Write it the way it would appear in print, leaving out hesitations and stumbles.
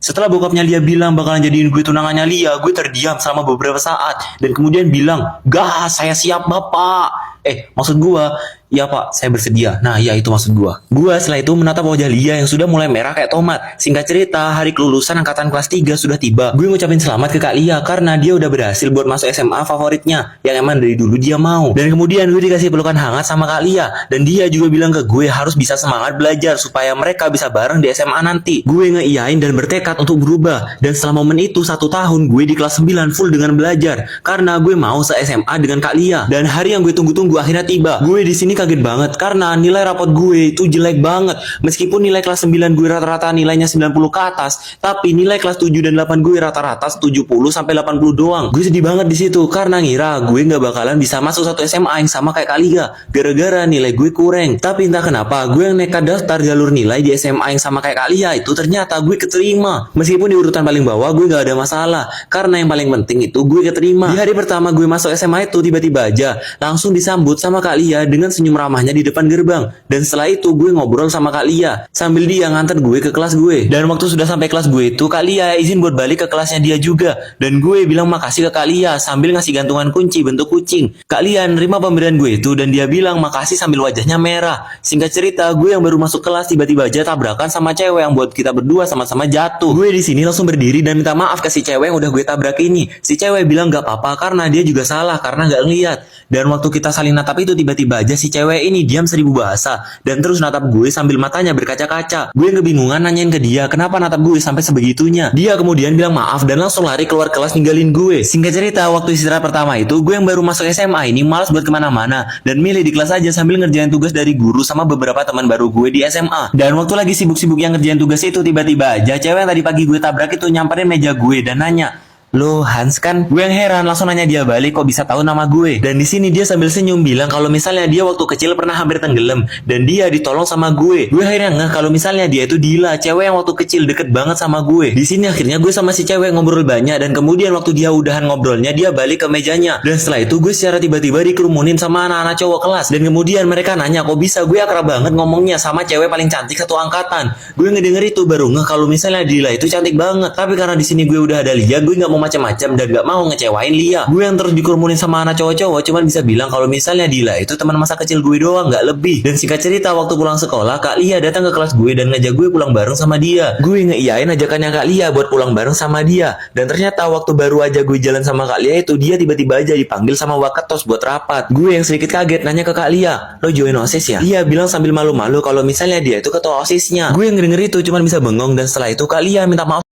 Setelah bokapnya Lia bilang bakalan jadiin gue tunangannya Lia, gue terdiam selama beberapa saat dan kemudian bilang, "Gas, saya siap bapak." Maksud gue, "Ya pak, saya bersedia." Nah ya itu maksud gue. Gue setelah itu menatap wajah Lia yang sudah mulai merah kayak tomat. Singkat cerita, hari kelulusan angkatan kelas 3 sudah tiba. Gue ngucapin selamat ke Kak Lia karena dia udah berhasil buat masuk SMA favoritnya, yang emang dari dulu dia mau. Dan kemudian gue dikasih pelukan hangat sama Kak Lia, dan dia juga bilang ke gue harus bisa semangat belajar supaya mereka bisa bareng di SMA nanti. Gue ngeiyain dan bertekad untuk berubah. Dan setelah momen itu 1 tahun gue di kelas 9 full dengan belajar karena gue mau se-SMA dengan Kak Lia. Dan hari yang gue tunggu-tunggu akhirnya tiba. Gue di sini kaget banget karena nilai rapot gue itu jelek banget. Meskipun nilai kelas 9 gue rata-rata nilainya 90 ke atas, tapi nilai kelas 7 dan 8 gue rata-rata 70 sampai 80 doang. Gue sedih banget di situ karena ngira gue nggak bakalan bisa masuk satu SMA yang sama kayak Kak Lia gara-gara nilai gue kurang. Tapi entah kenapa gue yang nekat daftar jalur nilai di SMA yang sama kayak Kak Lia itu ternyata gue keterima. Meskipun di urutan paling bawah gue nggak ada masalah karena yang paling penting itu gue keterima. Di hari pertama gue masuk SMA itu tiba-tiba aja langsung disambut sama Kak Lia dengan senyum ramahnya di depan gerbang. Dan setelah itu gue ngobrol sama Kak Lia sambil dia nganter gue ke kelas gue. Dan waktu sudah sampai kelas gue itu Kak Lia izin buat balik ke kelasnya dia juga. Dan gue bilang makasih ke Kak Lia sambil ngasih gantungan kunci bentuk kucing. Kak Lia nerima pemberian gue itu dan dia bilang makasih sambil wajahnya merah. Singkat cerita, gue yang baru masuk kelas tiba-tiba aja tabrakan sama cewek yang buat kita berdua sama-sama jatuh. Gue di sini langsung berdiri dan minta maaf ke si cewek yang udah gue tabrak ini. Si cewek bilang gak apa-apa karena dia juga salah karena gak ngeliat. Dan waktu kita saling natap itu tiba-tiba aja si cewek ini diam 1000 bahasa dan terus natap gue sambil matanya berkaca-kaca. Gue kebingungan nanyain ke dia kenapa natap gue sampai sebegitunya. Dia kemudian bilang maaf dan langsung lari keluar kelas ninggalin gue. Singkat cerita, waktu istirahat pertama itu gue yang baru masuk SMA ini malas buat kemana-mana dan milih di kelas aja sambil ngerjain tugas dari guru sama beberapa teman baru gue di SMA. Dan waktu lagi sibuk-sibuk yang ngerjain tugas itu tiba-tiba aja cewek yang tadi pagi gue tabrak itu nyamperin meja gue dan nanya, "Lo Hans kan?" Gue yang heran langsung nanya dia balik kok bisa tahu nama gue. Dan di sini dia sambil senyum bilang kalau misalnya dia waktu kecil pernah hampir tenggelam dan dia ditolong sama gue. Gue akhirnya ngeh kalau misalnya dia itu Dila, cewek yang waktu kecil deket banget sama gue. Di sini akhirnya gue sama si cewek ngobrol banyak dan kemudian waktu dia udahan ngobrolnya dia balik ke mejanya. Dan setelah itu gue secara tiba-tiba dikerumunin sama anak-anak cowok kelas dan kemudian mereka nanya kok bisa gue akrab banget ngomongnya sama cewek paling cantik satu angkatan. Gue ngedenger itu baru ngeh kalau misalnya Dila itu cantik banget. Tapi karena di sini gue udah ada Lia, gue nggak mau macam-macam dan gak mau ngecewain Lia. Gue yang terus dikerumunin sama anak cowok-cowok cuman bisa bilang kalau misalnya Dila itu teman masa kecil gue doang, gak lebih. Dan singkat cerita waktu pulang sekolah Kak Lia datang ke kelas gue dan ngajak gue pulang bareng sama dia. Gue ngeiyain ajakannya Kak Lia buat pulang bareng sama dia. Dan ternyata waktu baru aja gue jalan sama Kak Lia itu dia tiba-tiba aja dipanggil sama Wakatos buat rapat. Gue yang sedikit kaget nanya ke Kak Lia, "Lo join OSIS ya?" Lia bilang sambil malu-malu kalau misalnya dia itu ketua OSISnya. Gue yang denger itu cuman bisa bengong dan setelah itu Kak Lia minta maaf